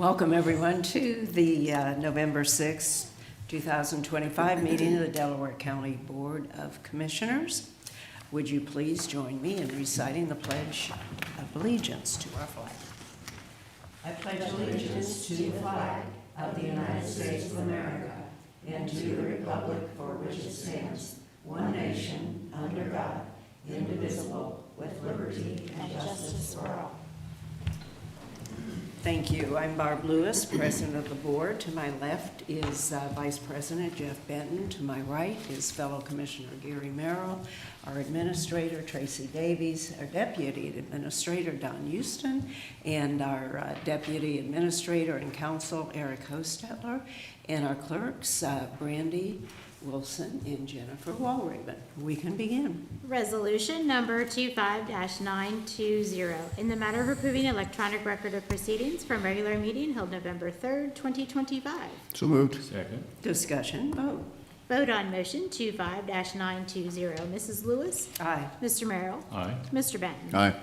Welcome, everyone, to the November 6th, 2025 meeting of the Delaware County Board of Commissioners. Would you please join me in reciting the Pledge of Allegiance to our flag? I pledge allegiance to the flag of the United States of America and to the republic for which it stands, one nation, under God, indivisible, with liberty and justice for all. Thank you. I'm Barb Lewis, President of the Board. To my left is Vice President Jeff Benton. To my right is fellow Commissioner Gary Merrill, our Administrator Tracy Davies, our Deputy Administrator Don Houston, and our Deputy Administrator and Counsel Eric Hostetler, and our clerks Brandy Wilson and Jennifer Walraven. We can begin. Resolution number 25-920, in the matter of approving electronic record of proceedings from regular meeting held November 3rd, 2025. So moved. Second. Discussion, vote. Vote on motion 25-920. Mrs. Lewis? Aye. Mr. Merrill? Aye. Mr. Benton? Aye.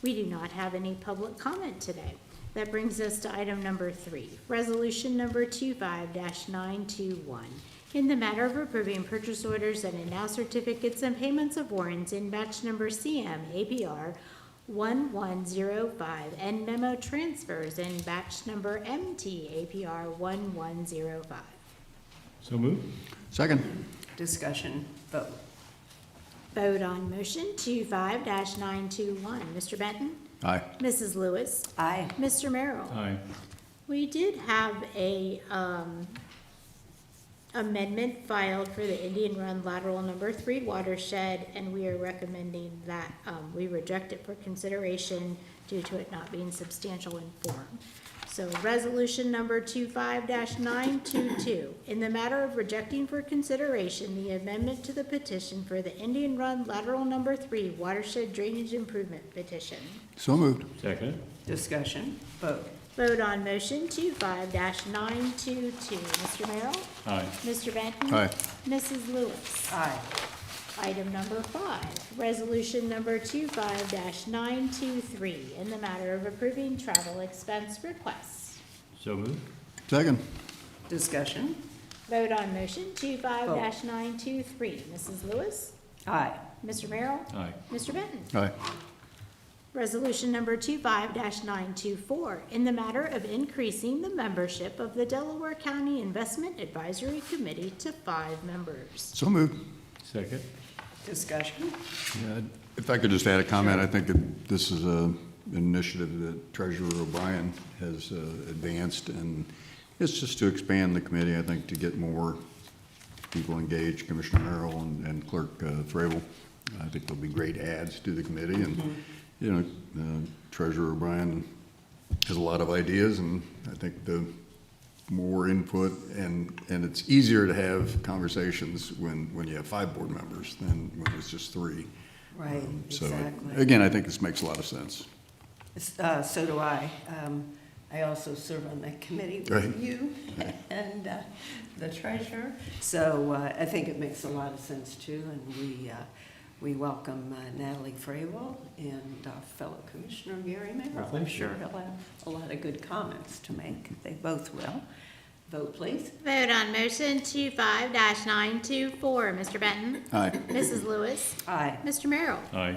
We do not have any public comment today. That brings us to item number 3, resolution number 25-921. In the matter of approving purchase orders and now certificates and payments of warrants in batch number CM APR 1105 and memo transfers in batch number MT APR 1105. So moved. Second. Discussion, vote. Vote on motion 25-921. Mr. Benton? Aye. Mrs. Lewis? Aye. Mr. Merrill? Aye. We did have a amendment filed for the Indian Run lateral number 3 watershed, and we are recommending that we reject it for consideration due to it not being substantial in form. So resolution number 25-922, in the matter of rejecting for consideration the amendment to the petition for the Indian Run lateral number 3 watershed drainage improvement petition. So moved. Second. Discussion, vote. Vote on motion 25-922. Mr. Merrill? Aye. Mr. Benton? Aye. Mrs. Lewis? Aye. Item number 5, resolution number 25-923, in the matter of approving travel expense requests. So moved. Second. Discussion, Vote on motion 25-923. Mrs. Lewis? aye. Mr. Merrill? Aye. Mr. Benton? Aye. Resolution number 25-924, in the matter of increasing the membership of the Delaware County Investment Advisory Committee to 5 members. So moved. Second. Discussion, Yeah, if I could just add a comment, I think that this is an initiative that Treasurer O'Brien has advanced, and it's just to expand the committee, I think, to get more people engaged, Commissioner Merrill and Clerk Frabel. I think they'll be great adds to the committee, and you know, Treasurer O'Brien has a lot of ideas, and I think the more input, and it's easier to have conversations when you have 5 board members than when it's just 3. right, So exactly. again, I think this makes a lot of sense. So do I. I also serve on that committee with Right. you and the treasurer. So I think it makes a lot of sense too, and we welcome Natalie Frabel and our fellow Commissioner Gary Merrill. Well, I'm thank sure you. he'll have a lot of good comments to make. They both will. Vote, please. Vote on motion 25-924. Mr. Benton? Aye. Mrs. Lewis? Aye. Mr. Merrill? Aye.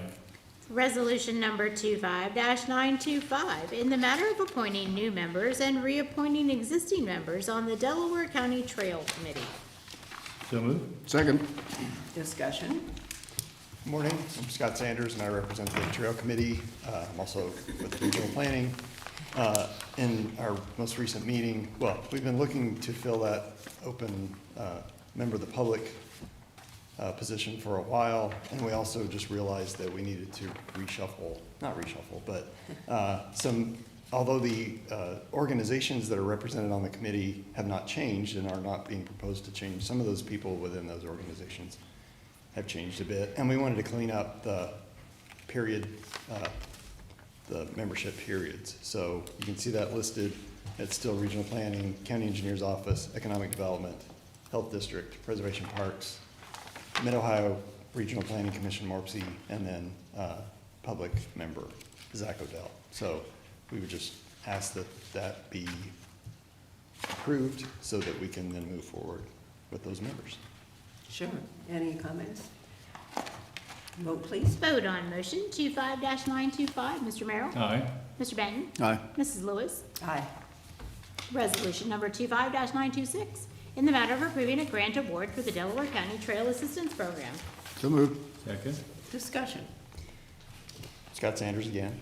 Resolution number 25-925, in the matter of appointing new members and reappointing existing members on the Delaware County Trail Committee. So moved. Second. Discussion. Good morning, I'm Scott Sanders, and I represent the Trail Committee. I'm also with Regional Planning. In our most recent meeting, well, we've been looking to fill that open member of the public position for a while, and we also just realized that we needed to not reshuffle, but although the organizations that are represented on the committee have not changed and are not being proposed to change, some of those people within those organizations have changed a bit, and we wanted to clean up the membership periods. So you can see that listed. It's still Regional Planning, County Engineer's Office, Economic Development, Health District, Preservation Parks, Mid-Ohio Regional Planning Commission, MORPC, and then public member, Zach Odell. So we would just ask that that be approved so that we can then move forward with those members. Sure. Any comments? Vote, please. Vote on motion 25-925. Mr. Merrill? Aye. Mr. Benton? Aye. Mrs. Lewis? Aye. Resolution number 25-926, in the matter of approving a grant award for the Delaware County Trail Assistance Program. So moved. Second. Discussion. Scott Sanders again.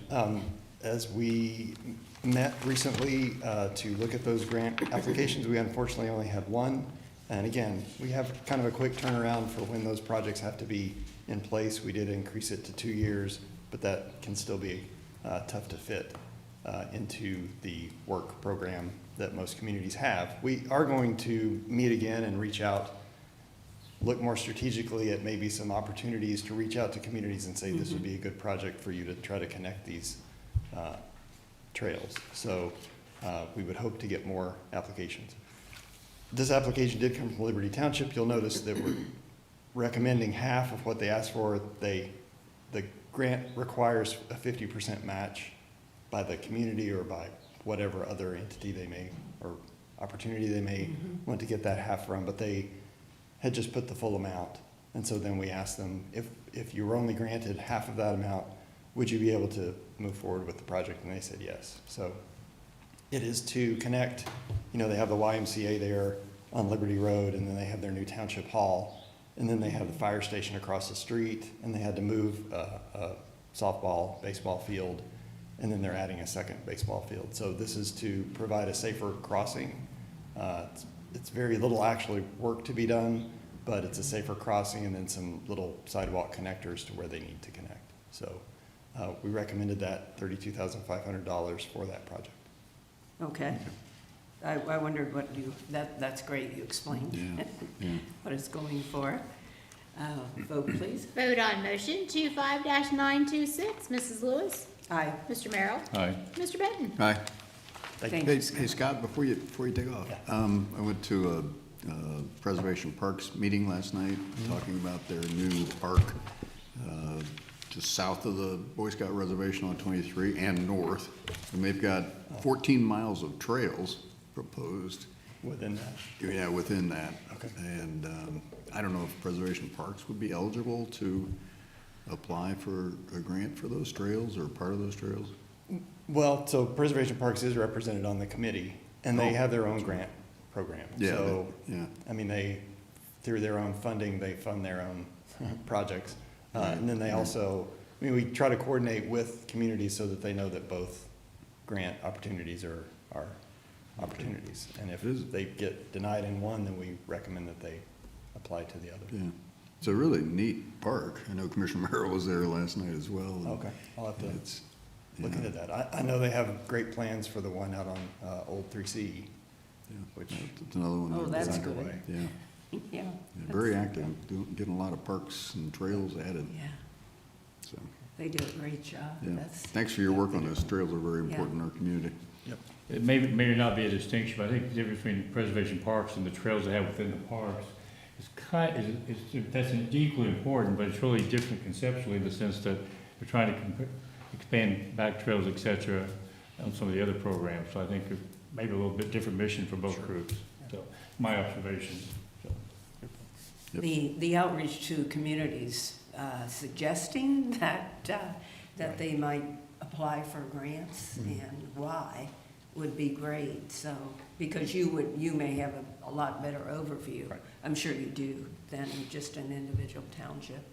As we met recently to look at those grant applications, we unfortunately only had one. And again, we have kind of a quick turnaround for when those projects have to be in place. We did increase it to 2 years, but that can still be tough to fit into the work program that most communities have. We are going to meet again and reach out, look more strategically at maybe some opportunities to reach out to communities and say this would be a good project for you to try to connect these trails. So we would hope to get more applications. This application did come from Liberty Township. You'll notice that we're recommending half of what they asked for. The grant requires a 50% match by the community or by whatever other entity they may, or opportunity they may want to get that half from, but they had just put the full amount. And so then we asked them, if you were only granted half of that amount, would you be able to move forward with the project? And they said yes. So it is to connect, they have the YMCA there on Liberty Road, and then they have their new township hall, and then they have the fire station across the street, and they had to move a softball, baseball field, and then they're adding a second baseball field. So this is to provide a safer crossing. It's very little actually work to be done, but it's a safer crossing and then some little sidewalk connectors to where they need to connect. So we recommended that $32,500 for that project. Okay. I wondered what that's great, you explained Yeah. what it's going for. Vote, please. Vote on motion 25-926. Mrs. Lewis? Aye. Mr. Merrill? Aye. Mr. Benton? Aye. Thank you. Thank Hey, you. hey, Scott, before you take off, I went to a Preservation Parks meeting last night, talking about their new park, just south of the Boy Scout Reservation on 23 and north. And they've got 14 miles of trails proposed. Within that. Yeah, within that. Okay. And I don't know if Preservation Parks would be eligible to apply for a grant for those trails or part of those trails? Well, so Preservation Parks is represented on the committee, and they have their own grant program. Yeah, So, yeah. I mean, through their own funding, they fund their own projects. And then they also, we try to coordinate with communities so that they know that both grant opportunities are opportunities. And if It is. they get denied in one, then we recommend that they apply to the other. Yeah. It's a really neat park. I know Commissioner Merrill was there last night as well. and Okay, I'll have to It's, look into that. I know they have great plans for the one out on Old 3C, which It's another one. Oh, that's that's is good. underway. Yeah, Yeah. yeah, very that's- active, getting a lot of parks and trails added, Yeah, so, they do a great job. yeah. That's- Thanks for your work on this. Trails are very Yeah. important in our community. It may not be a distinction, but I think the difference between preservation parks and the trails they have within the parks that's equally important, but it's really different conceptually in the sense that they're trying to expand back trails, et cetera, on some of the other programs. So I think it maybe a little bit different mission for both groups. So my observation. So. Yep. The outreach to communities, suggesting that they might apply for grants and why would be great, so, because you may have a lot better overview. Right. I'm sure you do, than just an individual township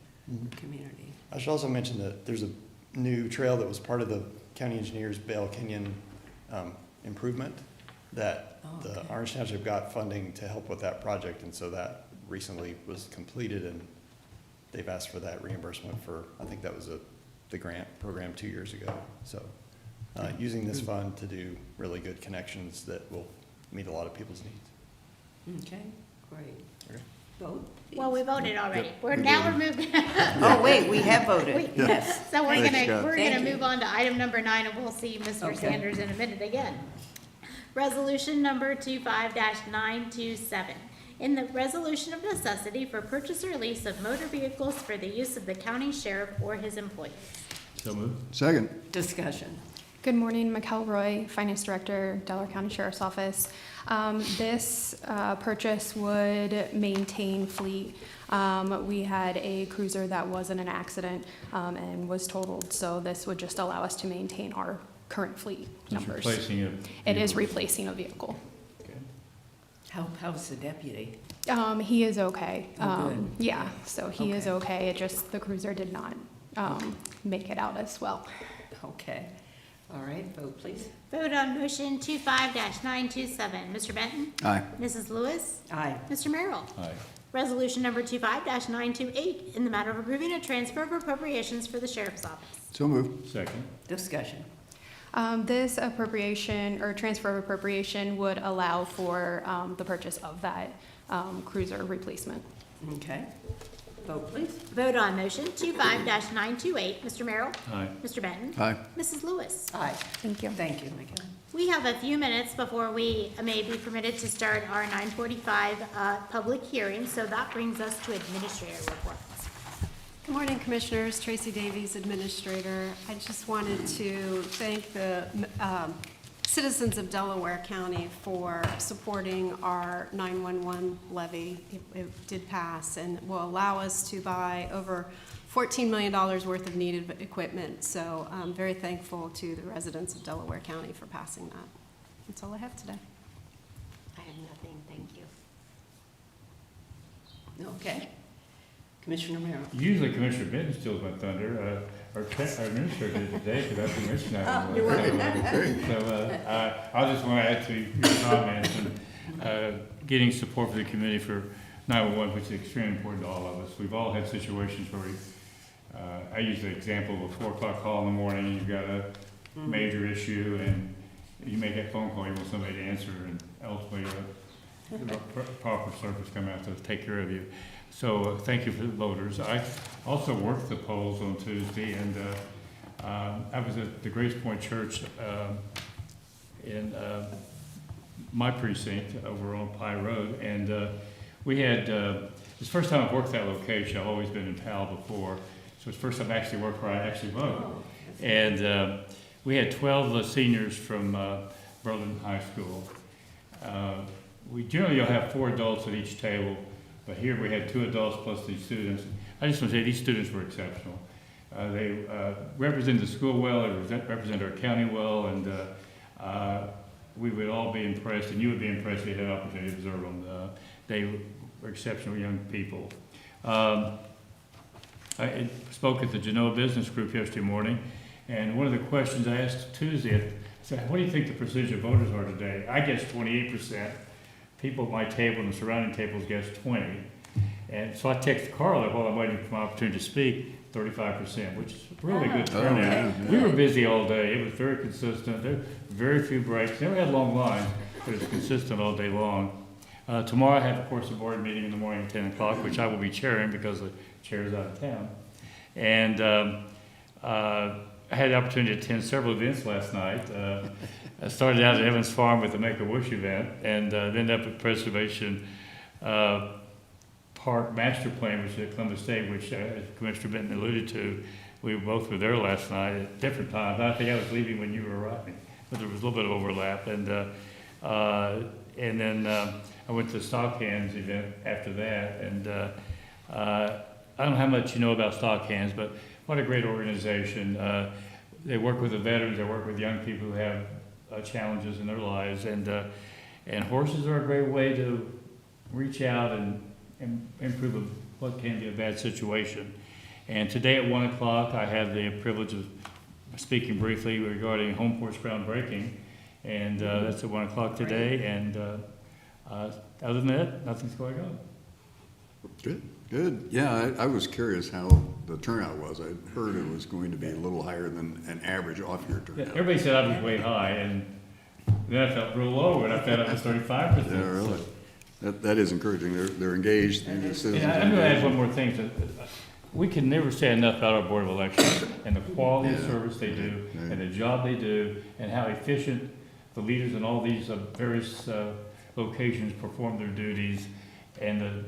community. I should also mention that there's a new trail that was part of the county engineer's Bale Canyon improvement that Oh, the okay. Orange Township got funding to help with that project, and so that recently was completed, and they've asked for that reimbursement for, I think that was the grant program 2 years ago. So using this fund to do really good connections that will meet a lot of people's needs. Okay, great. Okay. Vote? Well, we please. voted already. Yep, We're we now voted. moving. Oh, wait, we have voted, yes. So we're Thanks, gonna, Scott. we're Thank gonna you. move on to item number 9, and we'll see Mr. Okay. Sanders in a minute again. Resolution number 25-927. In the resolution of necessity for purchase or lease of motor vehicles for the use of the county sheriff or his employees. So moved. Second. Discussion. Good morning, Mikkel Roy, Finance Director, Delaware County Sheriff's Office. This purchase would maintain fleet. We had a cruiser that was in an accident and was totaled, so this would just allow us to maintain our current fleet It's numbers. replacing it. It is replacing a vehicle. Okay. How's the deputy? He is okay. Oh, good. Yeah, so he is Okay. okay. It just, the cruiser did not make it out as well. Okay. All right, vote please. Vote on motion 25-927. Mr. Benton? Aye. Mrs. Lewis? Aye. Mr. Merrill? Aye. Resolution number 25-928, in the matter of approving a transfer of appropriations for the Sheriff's Office. So moved. Second. Discussion. This appropriation or transfer of appropriation would allow for the purchase of that cruiser replacement. Okay. Vote please. Vote on motion 25-928. Mr. Merrill? Aye. Mr. Benton? Aye. Mrs. Lewis? Aye. Thank you. Thank you, Mikkel. We have a few minutes before we may be permitted to start our 9:45 public hearing, so that brings us to administrator reports. Good morning, Commissioners. Tracy Davies, Administrator. I just wanted to thank the citizens of Delaware County for supporting our 911 levy. It did pass and will allow us to buy over $14 million worth of needed equipment. So I'm very thankful to the residents of Delaware County for passing that. That's all I have today. I have nothing, thank you. Okay. Commissioner Merrill. Usually Commissioner Benton steals my thunder. Our administrator did today, because I've been missing that. You're I just want to add to your comments and getting support for the committee for 911, which is extremely important to all of us. We've all had situations where I use the example of a 4 o'clock call in the morning, you've got a major issue, and you make that phone call, you want somebody to answer, and ultimately the proper service come out to take care of you. So thank you for the voters. I also worked the polls on Tuesday, and I was at the Grace Point Church in my precinct over on Pie Road, and we had, it's the first time I've worked that location. I've always been in Powell before, so it's the first time I actually worked where I actually vote. And we had 12 seniors from Berlin High School. We generally have 4 adults at each table, but here we had 2 adults plus these students. I just want to say these students were exceptional. They represent the school well, they represent our county well, and we would all be impressed, and you would be impressed if you had an opportunity to observe them. They were exceptional young people. I spoke at the Genoa Business Group yesterday morning, and one of the questions I asked Tuesday, I said, what do you think the percentage of voters are today? I guess 28%. People at my table and the surrounding tables guess 20. And so I texted Carla while I'm waiting for my opportunity to speak, 35%, which is really good turnout. We were busy all day. It was very consistent. There were very few breaks. Never had long lines, but it was consistent all day long. Tomorrow I have, of course, a board meeting in the morning at 10 o'clock, which I will be chairing because the chair is out of town. And I had the opportunity to attend several events last night. I started out at Evans Farm with the Make-A-Wish event, and ended up at Preservation Park Master Plan, which is at Columbus State, which Commissioner Benton alluded to. We both were there last night at different times. I think I was leaving when you were arriving, but there was a little bit of overlap. And then I went to the Stock Hands event after that, and I don't know how much you know about Stock Hands, but what a great organization. They work with the veterans, they work with young people who have challenges in their lives, and horses are a great way to reach out and improve what can be a bad situation. And today at 1 o'clock, I have the privilege of speaking briefly regarding home porch groundbreaking, and that's at 1 o'clock today, and other than that, nothing's going on. Good, good. Yeah, I was curious how the turnout was. I heard it was going to be a little higher than an average off-year Yeah, turnout. everybody said I was way high, and then I felt real low, and I felt it was 35%. Yeah, really. That is encouraging. They're engaged. The citizens And are I'm gonna add one engaged. more thing. We can never say enough about our Board of Elections and the quality of Yeah. service they do, Yeah. and the job they do, and how efficient the leaders in all these various locations perform their duties, and the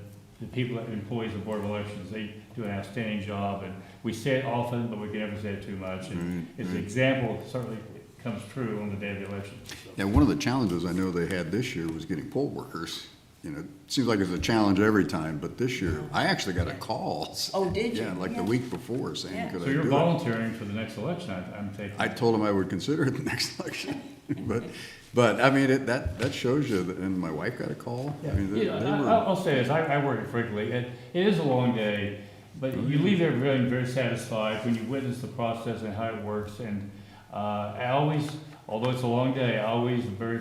people, that employees of the Board of Elections, they do an outstanding job, and we say it often, but we can never say it too much. And Right, it's an right. example, certainly, comes true on the day of the election. So. Yeah, one of the challenges I know they had this year was getting poll workers. You know, it seems like it's a challenge every time, but this year, I actually got a call. Oh, did you? Yeah, like the Yeah. week before saying, Yeah. could I So you're do it? volunteering for the next election, I'm taking. I told him I would consider it the next election, but I mean, that shows you, that, and my wife got a call. I mean, they Yeah, were, I'll say this, I work it frequently, and it is a long day, but you leave there feeling very satisfied when you witness the process and how it works, and I always, although it's a long day, I always am very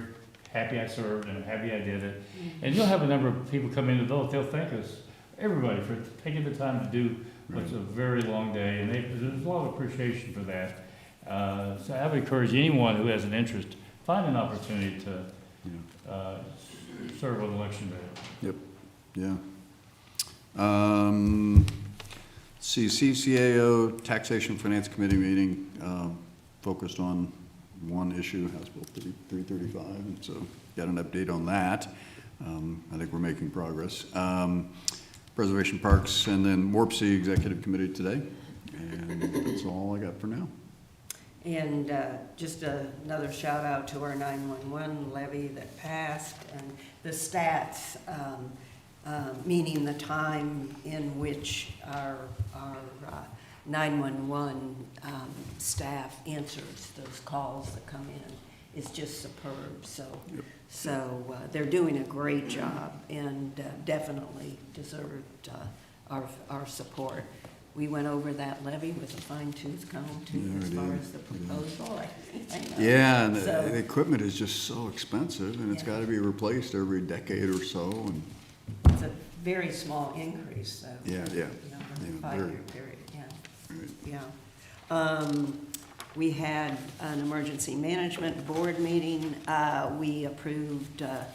happy I served and happy I did it. And you'll have a number of people come in and they'll thank us, everybody, for taking the time to do what's a very long day, and there's a lot of appreciation for that. So I would encourage anyone who has an interest, find an opportunity to serve on election day. yep, yeah. See, CCAO Taxation Finance Committee meeting, focused on one issue, House Bill 335, and so got an update on that. I think we're making progress. Preservation Parks, and then Warp Sea Executive Committee today, and that's all I got for now. And just another shout out to our 911 levy that passed, and the stats, meaning the time in which our 911 staff answers those calls that come in is just superb. So they're doing a great job, and definitely deserved our support. We went over that levy with a fine-tooth comb too, Yeah, as we far did. as the proposal. I know. Yeah, and So- the equipment is just so expensive, and it's Yeah. gotta be replaced every decade or so, and, It's a very small increase, though. Yeah, yeah. You know, Yeah, in a very. 5-year period, yeah. right. Yeah. We had an emergency management board meeting. We approved our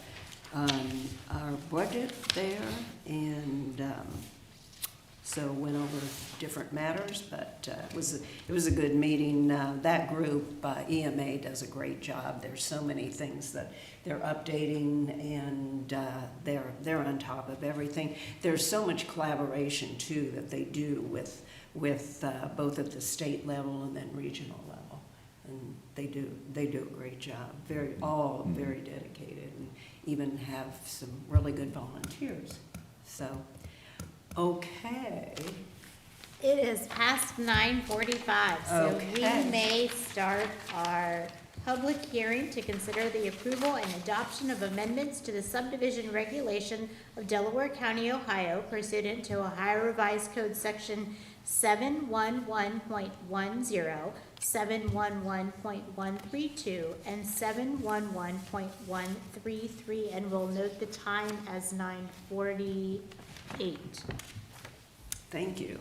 budget there, and so went over different matters, but it was a good meeting. That group, EMA, does a great job. There's so many things that they're updating, and they're on top of everything. There's so much collaboration too that they do with both at the state level and then regional level, and they do a great job. Very dedicated, and even have some really good volunteers. So, okay. It is past 9:45, so Okay. we may start our public hearing to consider the approval and adoption of amendments to the subdivision regulation of Delaware County, Ohio, pursuant to Ohio Revised Code Section 711.10, 711.132, and 711.133, and we'll note the time as 9:48. Thank you.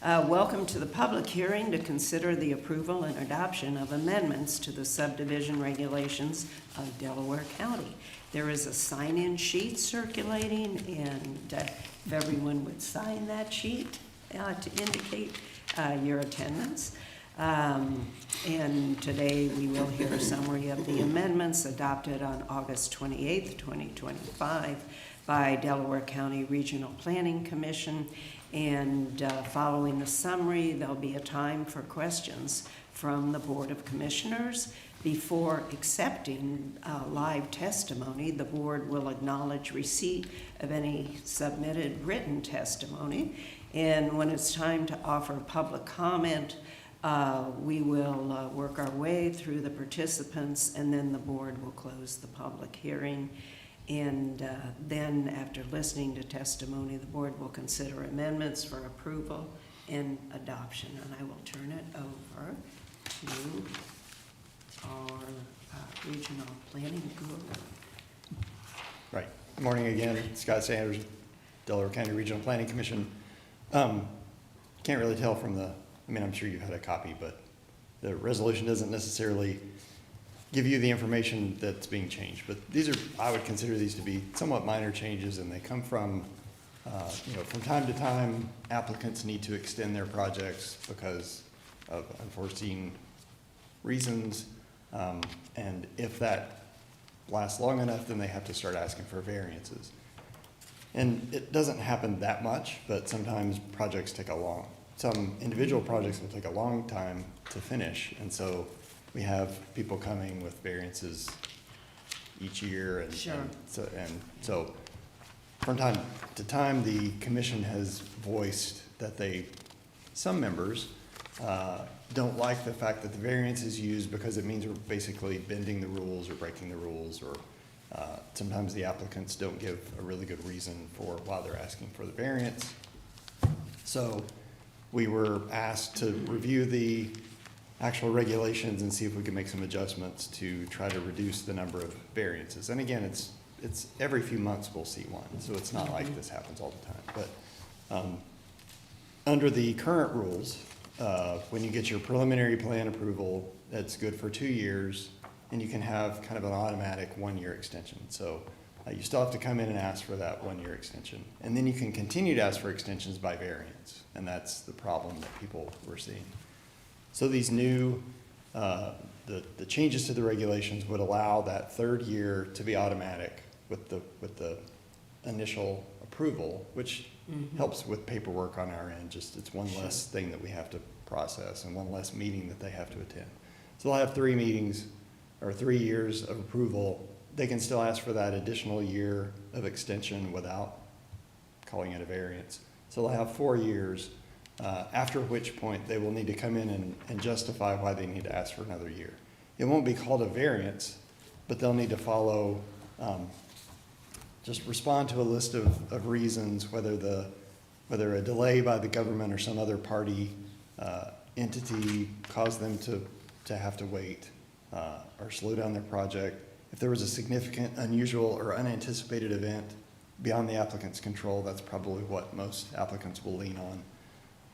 Welcome to the public hearing to consider the approval and adoption of amendments to the subdivision regulations of Delaware County. There is a sign-in sheet circulating, and if everyone would sign that sheet to indicate your attendance. And today we will hear a summary of the amendments adopted on August 28th, 2025 by Delaware County Regional Planning Commission. And following the summary, there'll be a time for questions from the Board of Commissioners. Before accepting live testimony, the board will acknowledge receipt of any submitted written testimony. And when it's time to offer public comment, we will work our way through the participants, and then the board will close the public hearing. And then, after listening to testimony, the board will consider amendments for approval and adoption. And I will turn it over to our regional planning guru. Right. Good morning again. Scott Sanders, Delaware County Regional Planning Commission. Can't really tell from I'm sure you had a copy, but the resolution doesn't necessarily give you the information that's being changed. But I would consider these to be somewhat minor changes, and they come from time to time, applicants need to extend their projects because of unforeseen reasons. And if that lasts long enough, then they have to start asking for variances. And it doesn't happen that much, but sometimes projects some individual projects will take a long time to finish. And so we have people coming with variances each year. Sure. And so from time to time, the commission has voiced that some members don't like the fact that the variance is used because it means we're basically bending the rules or breaking the rules, or sometimes the applicants don't give a really good reason for why they're asking for the variance. So we were asked to review the actual regulations and see if we could make some adjustments to try to reduce the number of variances. And again, it's every few months we'll see one, so it's not like this happens all the time. But under the current rules, when you get your preliminary plan approval, that's good for 2 years, and you can have kind of an automatic 1-year extension. So you still have to come in and ask for that 1-year extension. And then you can continue to ask for extensions by variance, and that's the problem that people were seeing. So these new, the changes to the regulations would allow that 3rd year to be automatic with the initial approval, which helps with paperwork on our end. Just it's one less thing that we have to process and one less meeting that they have to attend. So they'll have 3 meetings or 3 years of approval. They can still ask for that additional year of extension without calling it a variance. So they'll have 4 years, after which point they will need to come in and justify why they need to ask for another year. It won't be called a variance, but they'll need to follow, just respond to a list of reasons, whether a delay by the government or some other party entity caused them to have to wait or slow down their project. If there was a significant, unusual, or unanticipated event beyond the applicant's control, that's probably what most applicants will lean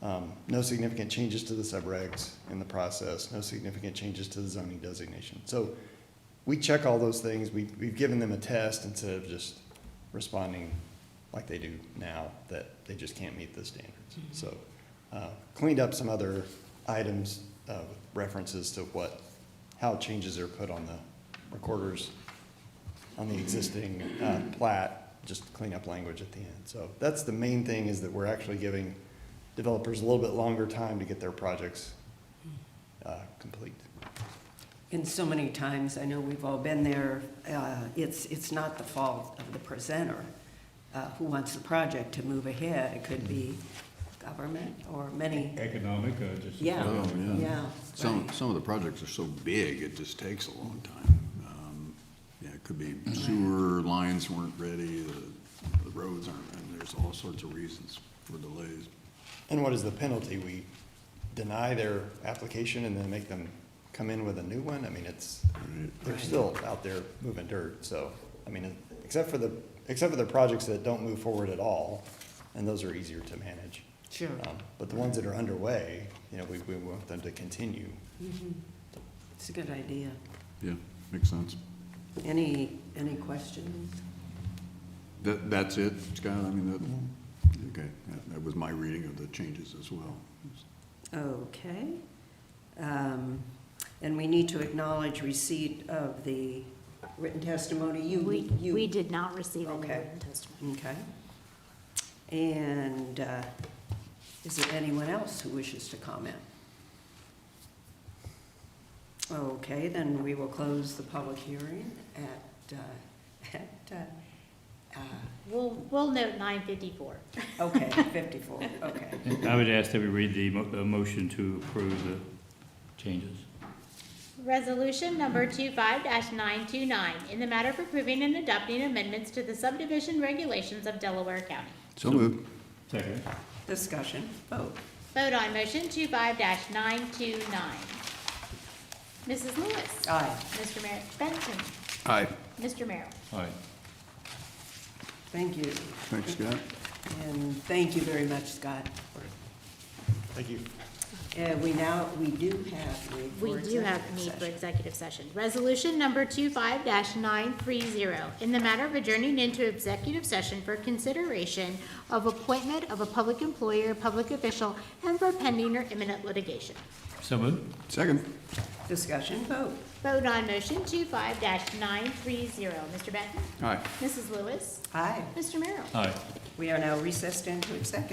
on. No significant changes to the subregs in the process, no significant changes to the zoning designation. So we check all those things. We've given them a test instead of just responding like they do now, that they just can't meet the standards. So cleaned up some other items, references to how changes are put on the recorders on the existing plat, just clean up language at the end. So that's the main thing, is that we're actually giving developers a little bit longer time to get their projects complete. And so many times, I know we've all been there, it's not the fault of the presenter who wants the project to move ahead. It could be government or many, Economic, just. yeah, Oh, yeah. yeah. Some right. of the projects are so big, it just takes a long time. Yeah, it could be sewer lines weren't ready, the roads aren't, and there's all sorts of reasons for delays. And what is the penalty? We deny their application and then make them come in with a new one? I mean, they're Right. still out there moving dirt, so, I mean, except for the projects that don't move forward at all, and those are easier to manage. Sure. But the ones that are underway, we want them to continue. It's a good idea. Yeah, makes sense. Any questions? That's it, Scott? I mean, okay, that was my reading of the changes as well. Okay. And we need to acknowledge receipt of the written testimony. We did not receive any Okay. written testimony. Okay. And is there anyone else who wishes to comment? Okay, then we will close the public hearing at We'll note 9:54. okay, 54, okay. I would ask that we read the motion to approve the changes. Resolution number 25-929, in the matter of approving and adopting amendments to the subdivision regulations of Delaware County. So moved. Second. Discussion, vote. Vote on motion 25-929. Mrs. Lewis. Aye. Mr. Benson. Aye. Mr. Merrill. Aye. Thank you. Thanks, Scott. And thank you very much, Scott. Thank you. We do have need for We do have executive need for session. executive session. Resolution number 25-930, in the matter of adjourning into executive session for consideration of appointment of a public employer, public official, and for pending or imminent litigation. So moved. Second. Discussion, vote. Vote on motion 25-930. Mr. Benton? Aye. Mrs. Lewis? Aye. Mr. Merrill? Aye. We are now recessed into executive.